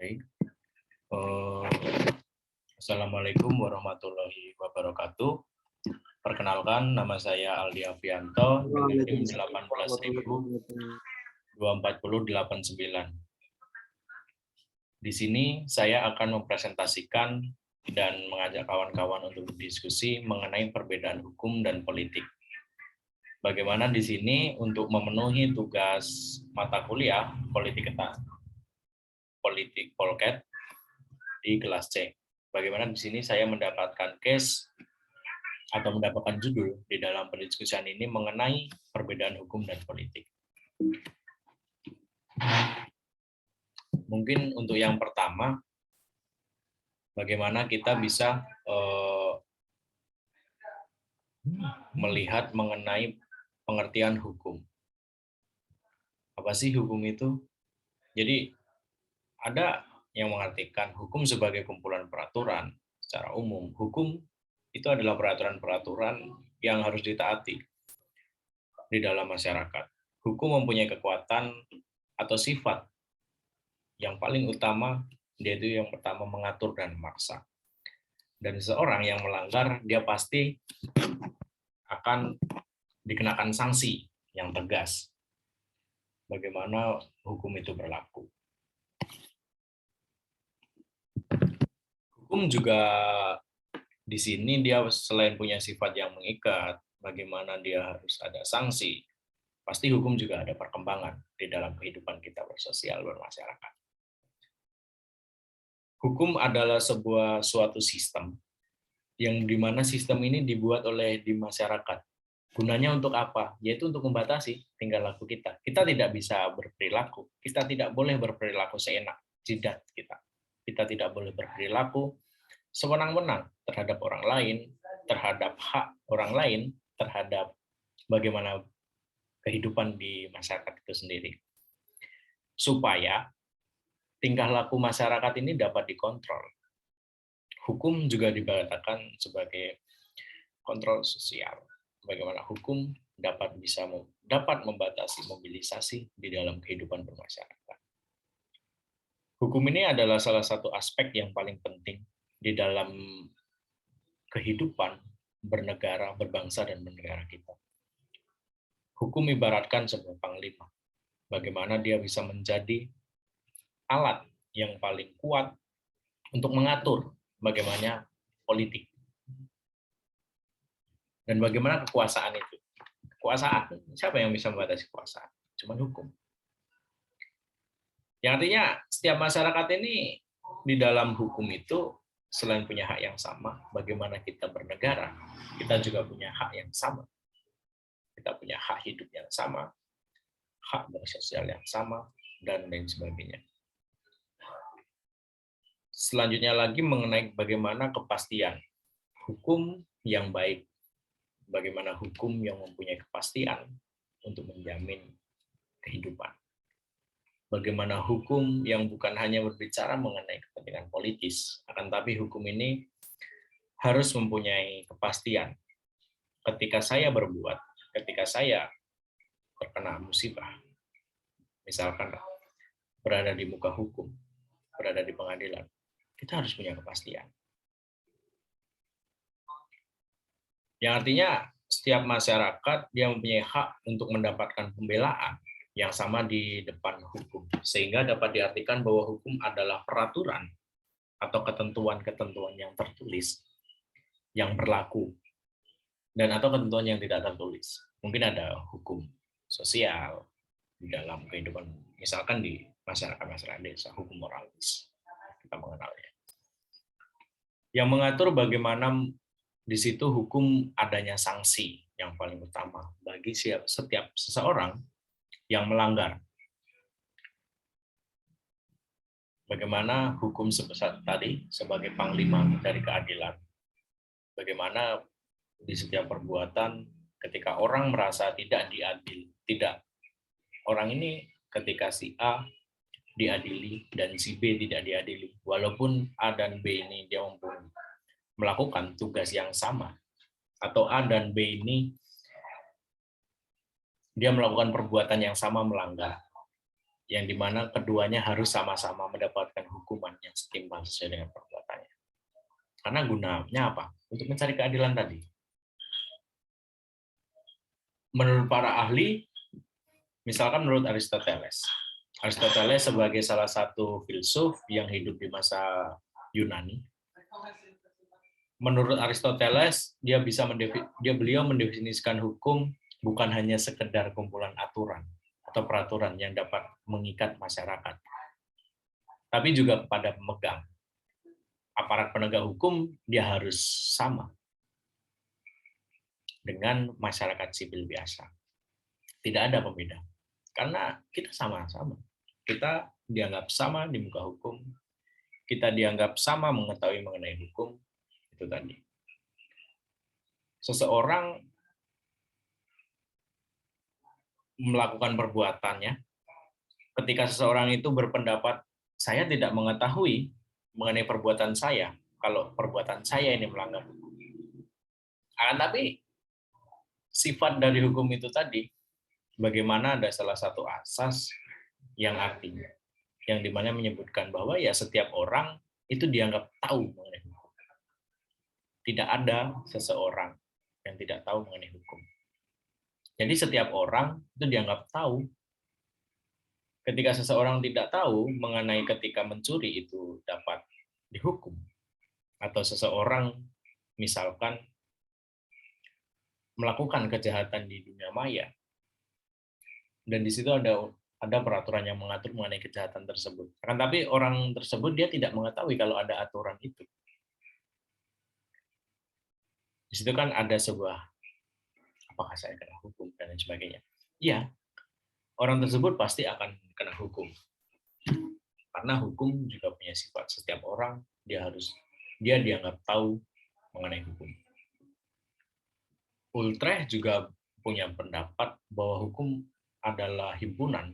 Baik. Assalamualaikum warahmatullahi wabarakatuh. Perkenalkan, nama saya Aldi Afianto dengan NIM 18.240.89. Di sini saya akan mempresentasikan dan mengajak kawan-kawan untuk berdiskusi mengenai perbedaan hukum dan politik. Bagaimana di sini untuk memenuhi tugas mata kuliah politik Polket di kelas C. Bagaimana di sini saya mendapatkan case atau mendapatkan judul di dalam pendiskusian ini mengenai perbedaan hukum dan politik. Mungkin untuk yang pertama, bagaimana kita bisa melihat mengenai pengertian hukum. Apa sih hukum itu? Jadi ada yang mengartikan hukum sebagai kumpulan peraturan secara umum. Hukum itu adalah peraturan-peraturan yang harus ditaati di dalam masyarakat. Hukum mempunyai kekuatan atau sifat yang paling utama, yaitu yang pertama mengatur dan memaksa. Dan seseorang yang melanggar, dia pasti akan dikenakan sanksi yang tegas. Bagaimana hukum itu berlaku. Hukum juga di sini dia selain punya sifat yang mengikat, bagaimana dia harus ada sanksi, pasti hukum juga ada perkembangan di dalam kehidupan kita bersosial, bermasyarakat. Hukum adalah suatu sistem yang dimana sistem ini dibuat oleh di masyarakat. Gunanya untuk apa? Yaitu untuk membatasi tingkah laku kita. Kita tidak bisa berperilaku, kita tidak boleh berperilaku seenak jidat kita. Kita tidak boleh berperilaku sewenang-wenang terhadap orang lain, terhadap hak orang lain, terhadap bagaimana kehidupan di masyarakat itu sendiri. Supaya tingkah laku masyarakat ini dapat dikontrol. Hukum juga dibatalkan sebagai kontrol sosial. Bagaimana hukum dapat membatasi mobilisasi di dalam kehidupan bermasyarakat. Hukum ini adalah salah satu aspek yang paling penting di dalam kehidupan bernegara, berbangsa, dan bernegara kita. Hukum ibaratkan sebuah panglima. Bagaimana dia bisa menjadi alat yang paling kuat untuk mengatur bagaimana politik. Dan bagaimana kekuasaan itu. Kekuasaan, siapa yang bisa membatasi kekuasaan? Cuma hukum. Yang artinya setiap masyarakat ini di dalam hukum itu selain punya hak yang sama, bagaimana kita bernegara, kita juga punya hak yang sama. Kita punya hak hidup yang sama, hak bersosial yang sama, dan lain sebagainya. Selanjutnya lagi mengenai bagaimana kepastian hukum yang baik, bagaimana hukum yang mempunyai kepastian untuk menjamin kehidupan. Bagaimana hukum yang bukan hanya berbicara mengenai kepentingan politis, akan tapi hukum ini harus mempunyai kepastian. Ketika saya berbuat, ketika saya terkena musibah, misalkan berada di muka hukum, berada di pengadilan, kita harus punya kepastian. Yang artinya setiap masyarakat dia mempunyai hak untuk mendapatkan pembelaan yang sama di depan hukum, sehingga dapat diartikan bahwa hukum adalah peraturan atau ketentuan-ketentuan yang tertulis, yang berlaku, dan atau ketentuan yang tidak tertulis. Mungkin ada hukum sosial di dalam kehidupan, misalkan di masyarakat desa, hukum moralis, kita mengenalnya. Yang mengatur bagaimana di situ hukum adanya sanksi yang paling utama bagi setiap seseorang yang melanggar. Bagaimana hukum sebesar tadi sebagai panglima dari keadilan. Bagaimana di setiap perbuatan ketika orang merasa tidak diadil, orang ini ketika si A diadili dan si B tidak diadili, walaupun A dan B ini dia melakukan tugas yang sama, atau A dan B ini dia melakukan perbuatan yang sama melanggar. yang dimana keduanya harus sama-sama mendapatkan hukuman yang setimpal sesuai dengan perbuatannya. Karena gunanya apa? Untuk mencari keadilan tadi. Menurut para ahli, misalkan menurut Aristoteles. Aristoteles sebagai salah satu filsuf yang hidup di masa Yunani. Menurut Aristoteles, beliau mendefinisikan hukum bukan hanya sekedar kumpulan aturan atau peraturan yang dapat mengikat masyarakat, tapi juga kepada pemegang. Aparat penegak hukum dia harus sama dengan masyarakat sipil biasa. Tidak ada pembeda. Karena kita sama-sama. Kita dianggap sama di muka hukum. Kita dianggap sama mengetahui mengenai hukum. Itu tadi. Seseorang melakukan perbuatannya, ketika seseorang itu berpendapat, saya tidak mengetahui mengenai perbuatan saya, kalau perbuatan saya ini melanggar hukum. Tapi sifat dari hukum itu tadi, bagaimana ada salah satu asas yang artinya, yang dimana menyebutkan bahwa ya setiap orang itu dianggap tahu mengenai hukum. Tidak ada seseorang yang tidak tahu mengenai hukum. Jadi setiap orang itu dianggap tahu. Ketika seseorang tidak tahu mengenai ketika mencuri itu dapat dihukum, atau seseorang misalkan melakukan kejahatan di dunia maya, dan di situ ada peraturan yang mengatur mengenai kejahatan tersebut. Akan tapi orang tersebut dia tidak mengetahui kalau ada aturan itu. Di situ kan ada sebuah, apakah saya kena hukum dan lain sebagainya. Iya, orang tersebut pasti akan kena hukum. Karena hukum juga punya sifat, setiap orang dia dianggap tahu mengenai hukum. Utrecht juga punya pendapat bahwa hukum adalah himpunan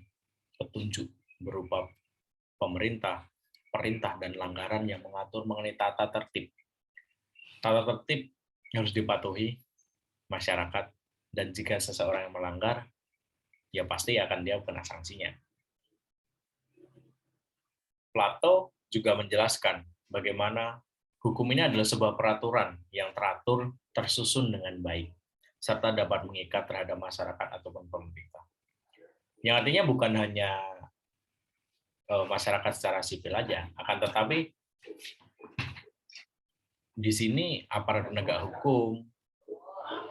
petunjuk berupa pemerintah, perintah, dan langgaran yang mengatur mengenai tata tertib. Tata tertib harus dipatuhi masyarakat, dan jika seseorang yang melanggar, ya pasti akan dia kena sanksinya. Plato juga menjelaskan bagaimana hukum ini adalah sebuah peraturan yang teratur, tersusun dengan baik, serta dapat mengikat terhadap masyarakat ataupun pemerintah. Yang artinya bukan hanya masyarakat secara sipil aja, akan tetapi di sini aparat penegak hukum,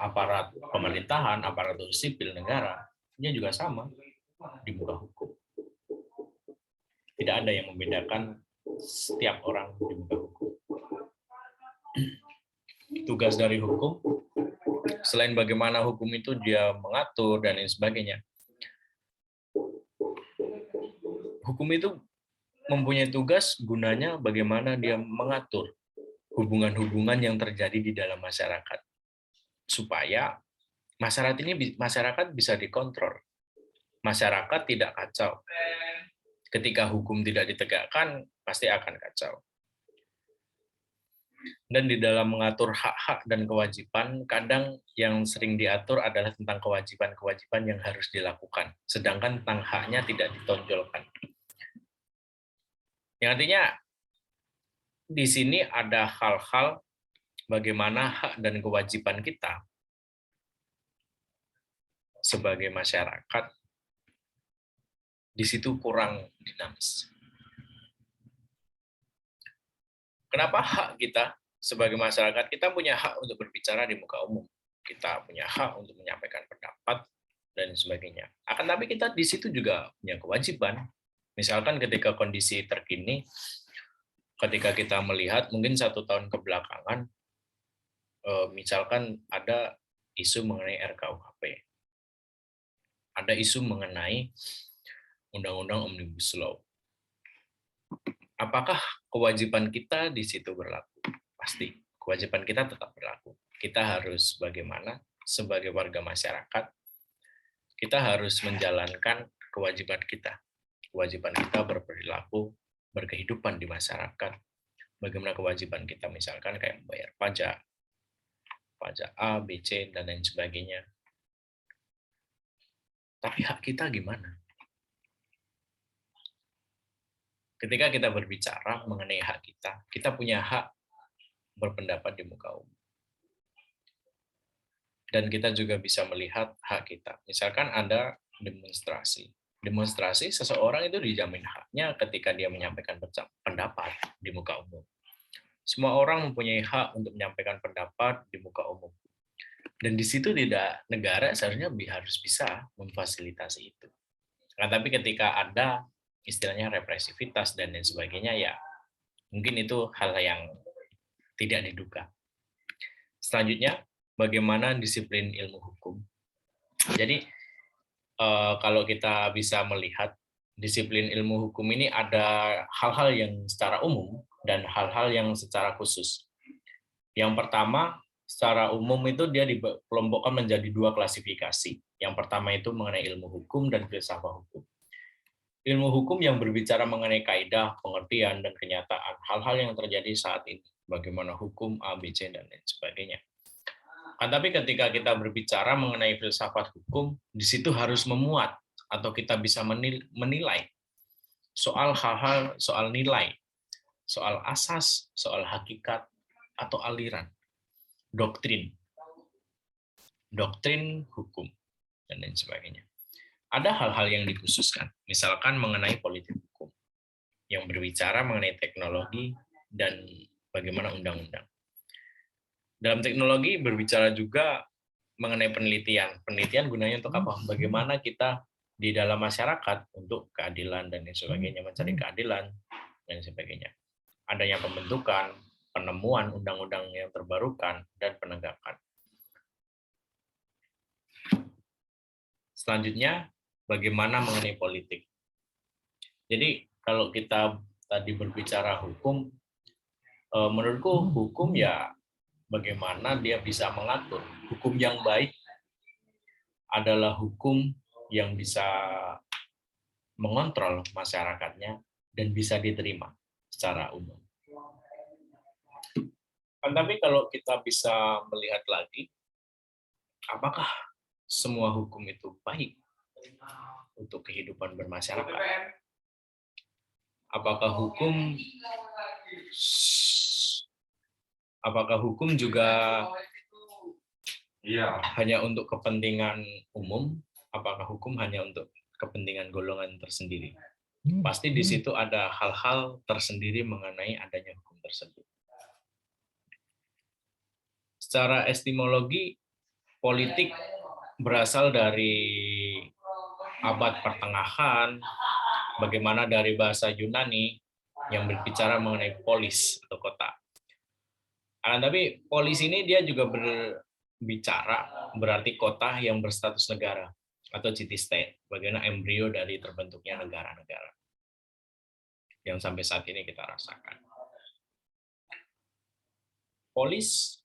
aparat pemerintahan, aparatur sipil negara, ini juga sama di muka hukum. Tidak ada yang membedakan setiap orang di muka hukum. Tugas dari hukum, selain bagaimana hukum itu dia mengatur dan lain sebagainya, hukum itu mempunyai tugas gunanya bagaimana dia mengatur hubungan-hubungan yang terjadi di dalam masyarakat, supaya masyarakat bisa dikontrol. Masyarakat tidak kacau. Ketika hukum tidak ditegakkan, pasti akan kacau. Dan di dalam mengatur hak-hak dan kewajiban, kadang yang sering diatur adalah tentang kewajiban-kewajiban yang harus dilakukan, sedangkan tentang haknya tidak ditonjolkan. Yang artinya, di sini ada hal-hal bagaimana hak dan kewajiban kita sebagai masyarakat di situ kurang dinamis. Kenapa hak kita sebagai masyarakat, kita punya hak untuk berbicara di muka umum, kita punya hak untuk menyampaikan pendapat dan sebagainya. Akan tapi kita di situ juga punya kewajiban. Misalkan ketika kondisi terkini, ketika kita melihat mungkin 1 tahun kebelakangan, misalkan ada isu mengenai RKUHP, ada isu mengenai Undang-Undang Omnibus Law. Apakah kewajiban kita di situ berlaku? Pasti, kewajiban kita tetap berlaku. Kita harus bagaimana sebagai warga masyarakat, kita harus menjalankan kewajiban kita. Kewajiban kita berperilaku, berkehidupan di masyarakat. Bagaimana kewajiban kita misalkan kayak membayar pajak A, B, C, dan lain sebagainya. Tapi hak kita gimana? ketika kita berbicara mengenai hak kita punya hak berpendapat di muka umum. Dan kita juga bisa melihat hak kita. Misalkan ada demonstrasi. Demonstrasi, seseorang itu dijamin haknya ketika dia menyampaikan pendapat di muka umum. Semua orang mempunyai hak untuk menyampaikan pendapat di muka umum. Dan di situ tidak negara seharusnya harus bisa memfasilitasi itu. Nah, tapi ketika ada istilahnya represivitas dan lain sebagainya, ya mungkin itu hal yang tidak diduga. Selanjutnya, bagaimana disiplin ilmu hukum. Jadi kalau kita bisa melihat disiplin ilmu hukum ini ada hal-hal yang secara umum dan hal-hal yang secara khusus. Yang pertama, secara umum itu dia dikelompokkan menjadi 2 klasifikasi. Yang pertama itu mengenai ilmu hukum dan filsafat hukum. Ilmu hukum yang berbicara mengenai kaidah, pengertian, dan kenyataan, hal-hal yang terjadi saat ini, bagaimana hukum A, B, C, dan lain sebagainya. Tapi ketika kita berbicara mengenai filsafat hukum, di situ harus memuat atau kita bisa menilai soal hal-hal, soal nilai, soal asas, soal hakikat, atau aliran, doktrin hukum, dan lain sebagainya. Ada hal-hal yang dikhususkan, misalkan mengenai politik hukum, yang berbicara mengenai teknologi dan bagaimana undang-undang. Dalam teknologi berbicara juga mengenai penelitian. Penelitian gunanya untuk apa? Bagaimana kita di dalam masyarakat untuk keadilan dan lain sebagainya, mencari keadilan dan sebagainya. Adanya pembentukan, penemuan undang-undang yang terbarukan, dan penegakan. Selanjutnya, bagaimana mengenai politik. Jadi kalau kita tadi berbicara hukum, menurutku hukum ya bagaimana dia bisa mengatur. Hukum yang baik adalah hukum yang bisa mengontrol masyarakatnya dan bisa diterima secara umum. Tapi kalau kita bisa melihat lagi, apakah semua hukum itu baik untuk kehidupan bermasyarakat? Apakah hukum juga hanya untuk kepentingan umum? Apakah hukum hanya untuk kepentingan golongan tersendiri? Pasti di situ ada hal-hal tersendiri mengenai adanya hukum tersebut. Secara etimologi, politik berasal dari abad pertengahan, bagaimana dari bahasa Yunani yang berbicara mengenai polis atau kota. Tapi polis ini dia juga berbicara berarti kota yang berstatus negara atau city state, bagaimana embrio dari terbentuknya negara-negara yang sampai saat ini kita rasakan. Polis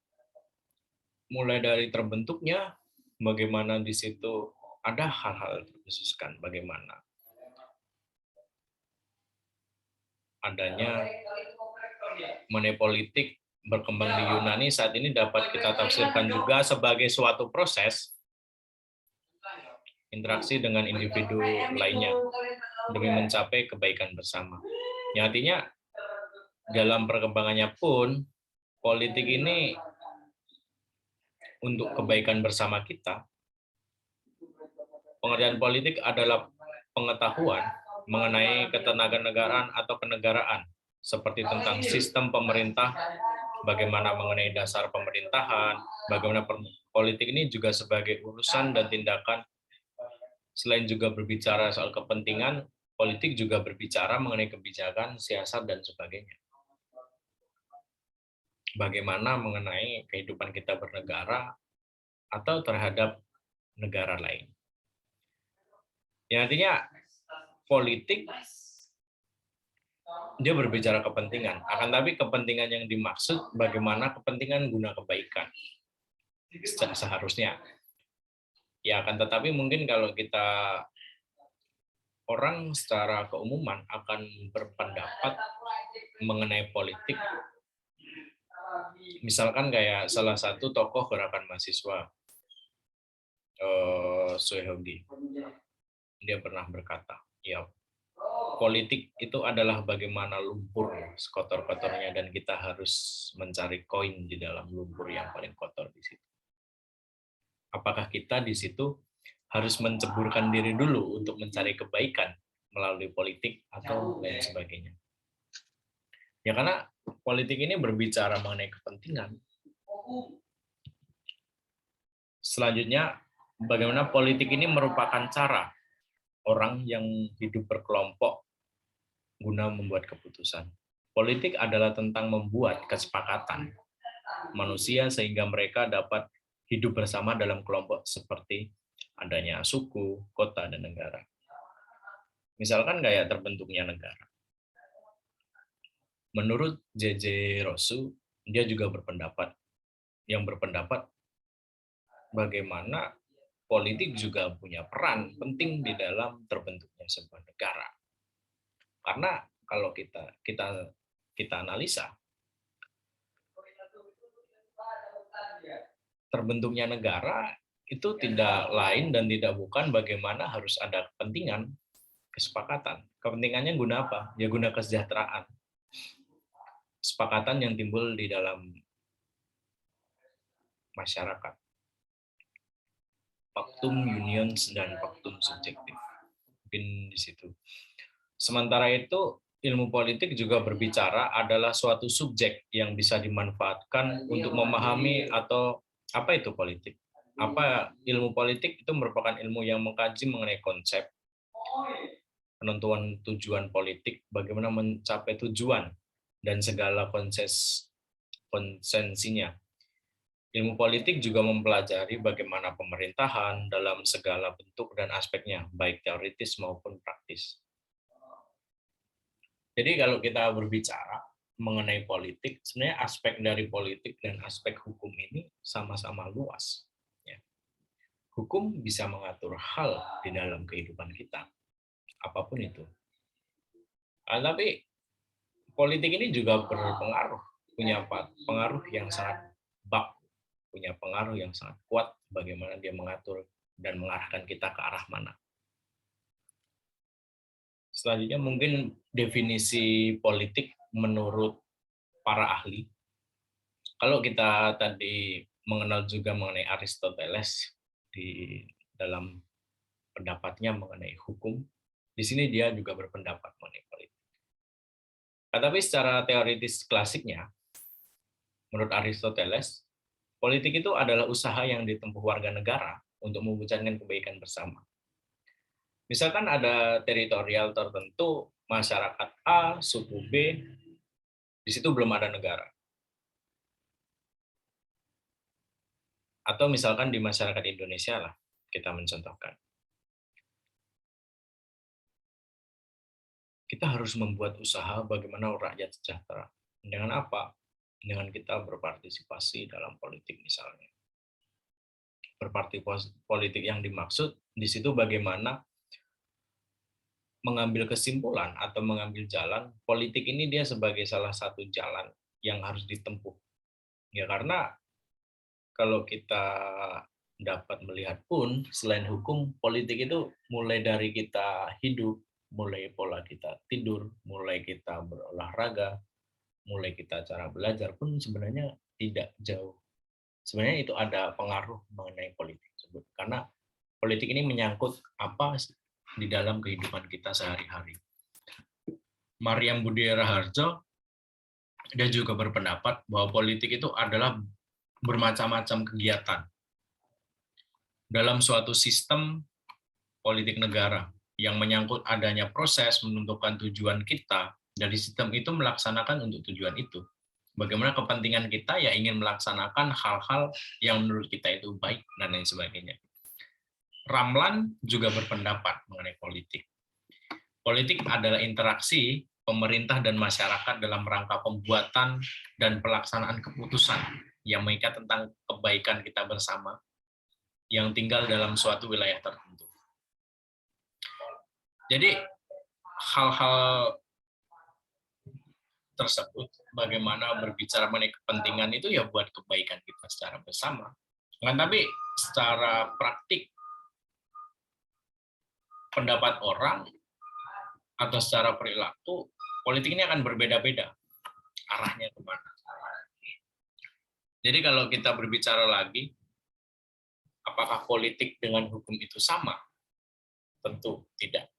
mulai dari terbentuknya, bagaimana di situ ada hal-hal terkhususkan, bagaimana adanya mengenai politik berkembang di Yunani saat ini dapat kita tafsirkan juga sebagai suatu proses interaksi dengan individu lainnya demi mencapai kebaikan bersama. Ya, artinya dalam perkembangannya pun politik ini untuk kebaikan bersama kita. Pengertian politik adalah pengetahuan mengenai ketenaganegaraan atau kenegaraan, seperti tentang sistem pemerintah, bagaimana mengenai dasar pemerintahan, bagaimana politik ini juga sebagai urusan dan tindakan. Selain juga berbicara soal kepentingan, politik juga berbicara mengenai kebijakan, siasat, dan sebagainya. Bagaimana mengenai kehidupan kita bernegara atau terhadap negara lain. Ya, artinya politik dia berbicara kepentingan, akan tapi kepentingan yang dimaksud bagaimana kepentingan guna kebaikan seharusnya. Ya, akan tetapi mungkin kalau kita orang secara keumuman akan berpendapat mengenai politik, misalkan kayak salah satu tokoh gerakan mahasiswa, Soe Hong Gi, dia pernah berkata, ya politik itu adalah bagaimana lumpur sekotor-kotornya dan kita harus mencari koin di dalam lumpur yang paling kotor di situ. Apakah kita di situ harus menceburkan diri dulu untuk mencari kebaikan melalui politik atau lain sebagainya? Ya karena politik ini berbicara mengenai kepentingan. Selanjutnya, bagaimana politik ini merupakan cara orang yang hidup berkelompok guna membuat keputusan. Politik adalah tentang membuat kesepakatan manusia sehingga mereka dapat hidup bersama dalam kelompok seperti adanya suku, kota, dan negara. Misalkan kayak terbentuknya negara. Menurut J.J. Rosu, dia juga berpendapat bagaimana politik juga punya peran penting di dalam terbentuknya sebuah negara. Karena kalau kita analisa, terbentuknya negara itu tidak lain dan tidak bukan bagaimana harus ada kepentingan, kesepakatan. Kepentingannya guna apa? Ya guna kesejahteraan. Kesepakatan yang timbul di dalam masyarakat. Faktum unions dan faktum subjektif. Mungkin di situ. Sementara itu, ilmu politik juga berbicara adalah suatu subjek yang bisa dimanfaatkan untuk memahami atau apa itu politik. Apa ilmu politik itu merupakan ilmu yang mengkaji mengenai konsep, penentuan tujuan politik, bagaimana mencapai tujuan, dan segala konsensinya. Ilmu politik juga mempelajari bagaimana pemerintahan dalam segala bentuk dan aspeknya, baik teoritis maupun praktis. Jadi kalau kita berbicara mengenai politik, sebenarnya aspek dari politik dan aspek hukum ini sama-sama luas. Ya. Hukum bisa mengatur hal di dalam kehidupan kita, apapun itu. Tapi politik ini juga berpengaruh, punya pengaruh yang sangat punya pengaruh yang sangat kuat bagaimana dia mengatur dan mengarahkan kita ke arah mana. Selanjutnya mungkin definisi politik menurut para ahli. Kalau kita tadi mengenal juga mengenai Aristoteles di dalam pendapatnya mengenai hukum, di sini dia juga berpendapat mengenai politik. Tapi secara teoritis klasiknya, menurut Aristoteles, politik itu adalah usaha yang ditempuh warga negara untuk mewujudkan kebaikan bersama. Misalkan ada teritorial tertentu, masyarakat A, suku B, di situ belum ada negara. Atau misalkan di masyarakat Indonesia lah, kita mencontohkan. Kita harus membuat usaha bagaimana rakyat sejahtera. Dengan apa? Dengan kita berpartisipasi dalam politik misalnya. Berpartisipasi politik yang dimaksud di situ bagaimana mengambil kesimpulan atau mengambil jalan, politik ini dia sebagai salah satu jalan yang harus ditempuh. Ya karena kalau kita dapat melihat pun, selain hukum, politik itu mulai dari kita hidup, mulai pola kita tidur, mulai kita berolahraga, mulai kita cara belajar pun sebenarnya tidak jauh. Sebenarnya itu ada pengaruh mengenai politik tersebut. Karena politik ini menyangkut apa di dalam kehidupan kita sehari-hari. Mariam Budaya Raharjo, dia juga berpendapat bahwa politik itu adalah bermacam-macam kegiatan dalam suatu sistem politik negara yang menyangkut adanya proses menentukan tujuan kita dari sistem itu melaksanakan untuk tujuan itu. Bagaimana kepentingan kita ya ingin melaksanakan hal-hal yang menurut kita itu baik dan lain sebagainya. Ramlan juga berpendapat mengenai politik. Politik adalah interaksi pemerintah dan masyarakat dalam rangka pembuatan dan pelaksanaan keputusan yang mengikat tentang kebaikan kita bersama yang tinggal dalam suatu wilayah tertentu. Jadi hal-hal tersebut bagaimana berbicara mengenai kepentingan itu ya buat kebaikan kita secara bersama. Tapi secara praktik pendapat orang atau secara perilaku, politik ini akan berbeda-beda arahnya kemana. Jadi kalau kita berbicara lagi, apakah politik dengan hukum itu sama? Tentu tidak.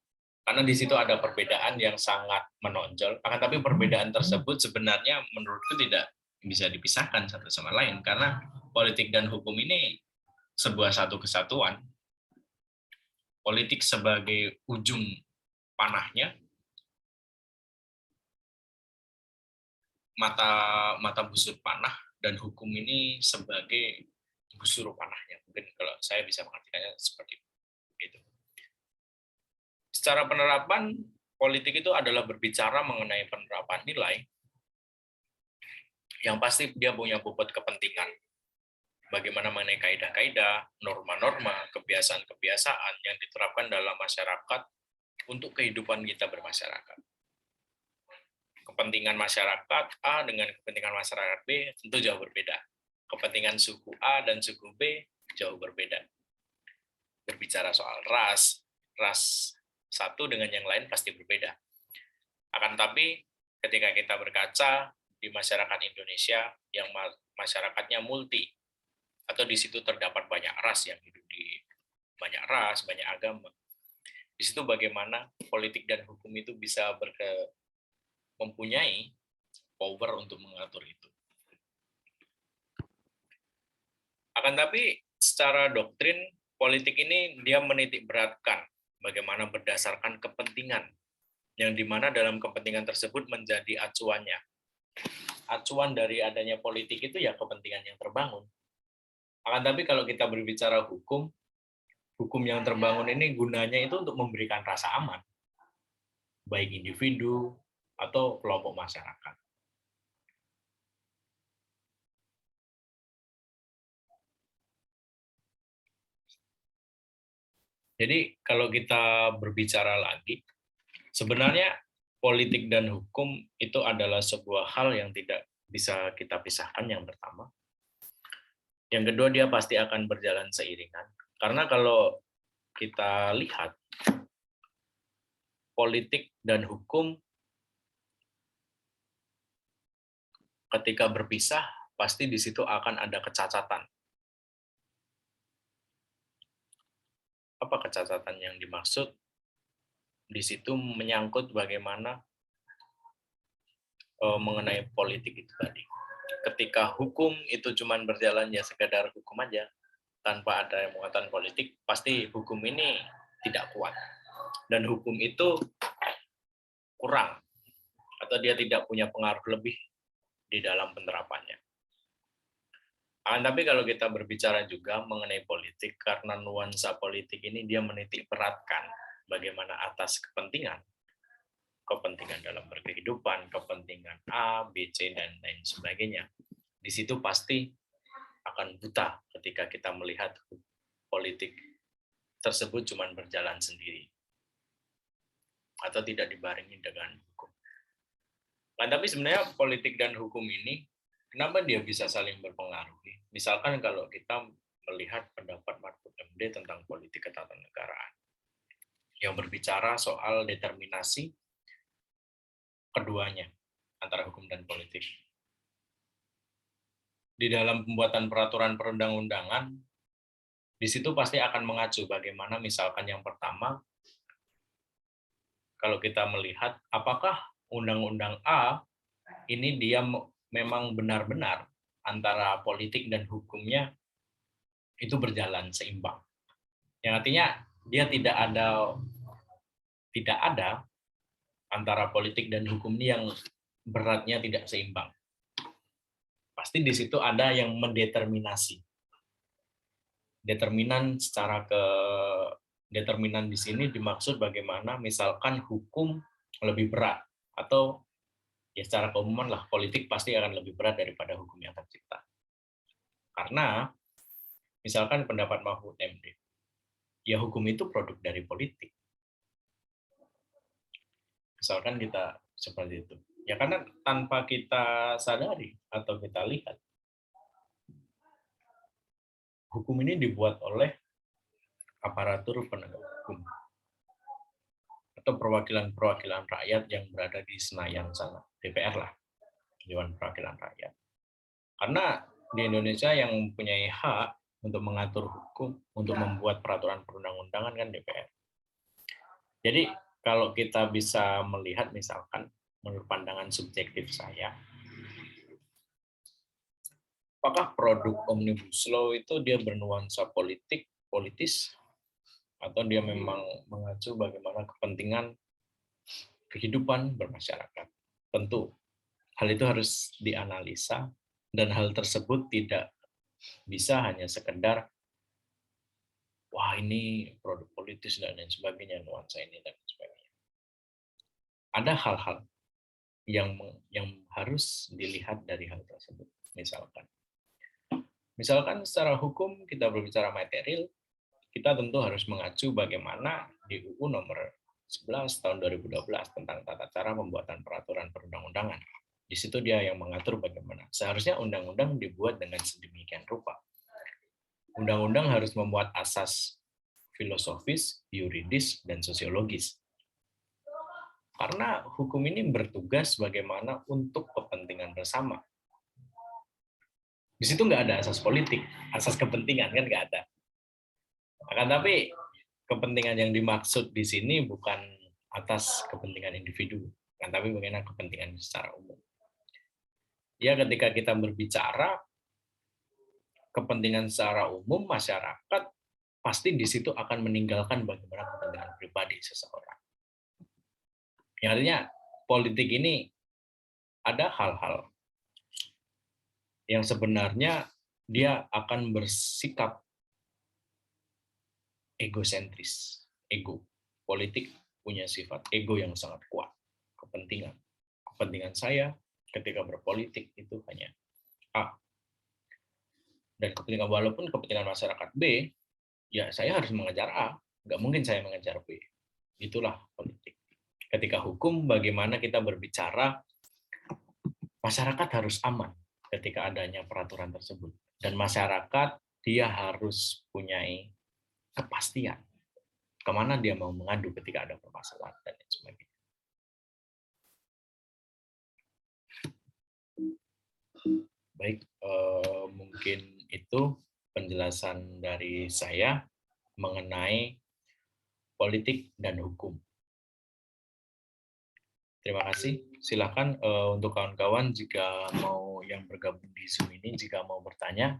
Karena di situ ada perbedaan yang sangat menonjol. Akan tapi perbedaan tersebut sebenarnya menurutku tidak bisa dipisahkan satu sama lain. Karena politik dan hukum ini sebuah satu kesatuan. Politik sebagai ujung panahnya, mata busur panah, dan hukum ini sebagai busur panahnya. Mungkin kalau saya bisa mengartikannya seperti itu. Secara penerapan, politik itu adalah berbicara mengenai penerapan nilai yang pasti dia punya bobot kepentingan. Bagaimana mengenai kaidah-kaidah, norma-norma, kebiasaan-kebiasaan yang diterapkan dalam masyarakat untuk kehidupan kita bermasyarakat. Kepentingan masyarakat A dengan kepentingan masyarakat B tentu jauh berbeda. Kepentingan suku A dan suku B jauh berbeda. Berbicara soal ras satu dengan yang lain pasti berbeda. Akan tapi ketika kita berkaca di masyarakat Indonesia yang masyarakatnya multi, atau di situ terdapat banyak ras yang hidup di banyak ras, banyak agama. Di situ bagaimana politik dan hukum itu bisa mempunyai power untuk mengatur itu. Akan tapi secara doktrin, politik ini dia menitik beratkan bagaimana berdasarkan kepentingan, yang dimana dalam kepentingan tersebut menjadi acuannya. Acuan dari adanya politik itu ya kepentingan yang terbangun. Akan tapi kalau kita berbicara hukum yang terbangun ini gunanya itu untuk memberikan rasa aman, baik individu atau kelompok masyarakat. Jadi kalau kita berbicara lagi, sebenarnya politik dan hukum itu adalah sebuah hal yang tidak bisa kita pisahkan, yang pertama. Yang kedua, dia pasti akan berjalan seiringan. Karena kalau kita lihat, politik dan hukum ketika berpisah, pasti di situ akan ada kecacatan. Apa kecacatan yang dimaksud? Di situ menyangkut bagaimana mengenai politik itu tadi. Ketika hukum itu cuma berjalan ya sekadar hukum aja, tanpa ada muatan politik, pasti hukum ini tidak kuat. Dan hukum itu kurang, atau dia tidak punya pengaruh lebih di dalam penerapannya. Tapi kalau kita berbicara juga mengenai politik, karena nuansa politik ini dia menitik beratkan bagaimana atas kepentingan dalam berkehidupan, kepentingan A, B, C, dan lain sebagainya. Di situ pasti akan buta ketika kita melihat politik tersebut cuma berjalan sendiri atau tidak dibarengi dengan hukum. Tapi sebenarnya politik dan hukum ini, kenapa dia bisa saling berpengaruh? Misalkan kalau kita melihat pendapat Mahfud MD tentang politik ketatanegaraan, yang berbicara soal determinasi keduanya, antara hukum dan politik. Di dalam pembuatan peraturan perundang-undangan, di situ pasti akan mengacu bagaimana misalkan yang pertama, kalau kita melihat apakah undang-undang A ini dia memang benar-benar antara politik dan hukumnya itu berjalan seimbang. Yang artinya dia tidak ada antara politik dan hukum ini yang beratnya tidak seimbang. Pasti di situ ada yang mendeterminasi. Determinan di sini dimaksud bagaimana misalkan hukum lebih berat, atau ya secara keumuman lah politik pasti akan lebih berat daripada hukum yang tercipta. Karena misalkan pendapat Mahfud MD, ya hukum itu produk dari politik. Misalkan kita seperti itu. Ya karena tanpa kita sadari atau kita lihat, hukum ini dibuat oleh aparatur penegak hukum atau perwakilan-perwakilan rakyat yang berada di Senayan sana, DPR lah, Dewan Perwakilan Rakyat. Karena di Indonesia yang mempunyai hak untuk mengatur hukum, untuk membuat peraturan perundang-undangan kan DPR. Jadi kalau kita bisa melihat misalkan menurut pandangan subjektif saya, apakah produk Omnibus Law itu dia bernuansa politis, atau dia memang mengacu bagaimana kepentingan kehidupan bermasyarakat. Tentu hal itu harus dianalisa, dan hal tersebut tidak bisa hanya sekedar wah ini produk politis dan lain sebagainya, nuansa ini dan sebagainya. Ada hal-hal yang harus dilihat dari hal tersebut. Misalkan secara hukum kita berbicara material, kita tentu harus mengacu bagaimana di UU nomor 11 tahun 2012 tentang tata cara pembuatan peraturan perundang-undangan. Di situ dia yang mengatur bagaimana. Seharusnya undang-undang dibuat dengan sedemikian rupa. Undang-undang harus memuat asas filosofis, yuridis, dan sosiologis. Karena hukum ini bertugas bagaimana untuk kepentingan bersama. Di situ nggak ada asas politik, asas kepentingan kan nggak ada. Akan tapi kepentingan yang dimaksud di sini bukan atas kepentingan individu, kan tapi bagaimana kepentingan secara umum. Ya ketika kita berbicara kepentingan secara umum masyarakat, pasti di situ akan meninggalkan bagaimana kepentingan pribadi seseorang. Yang artinya politik ini ada hal-hal yang sebenarnya dia akan bersikap egosentris, ego. Politik punya sifat ego yang sangat kuat, kepentingan saya ketika berpolitik itu hanya A. Dan kepentingan walaupun kepentingan masyarakat B, ya saya harus mengejar A, nggak mungkin saya mengejar B. Itulah politik. Ketika hukum, bagaimana kita berbicara, masyarakat harus aman ketika adanya peraturan tersebut. Dan masyarakat, dia harus punya kepastian kemana dia mau mengadu ketika ada permasalahan dan lain sebagainya. Baik, mungkin itu penjelasan dari saya mengenai politik dan hukum. Terima kasih. Silakan untuk kawan-kawan jika mau yang bergabung di Zoom ini, jika mau bertanya,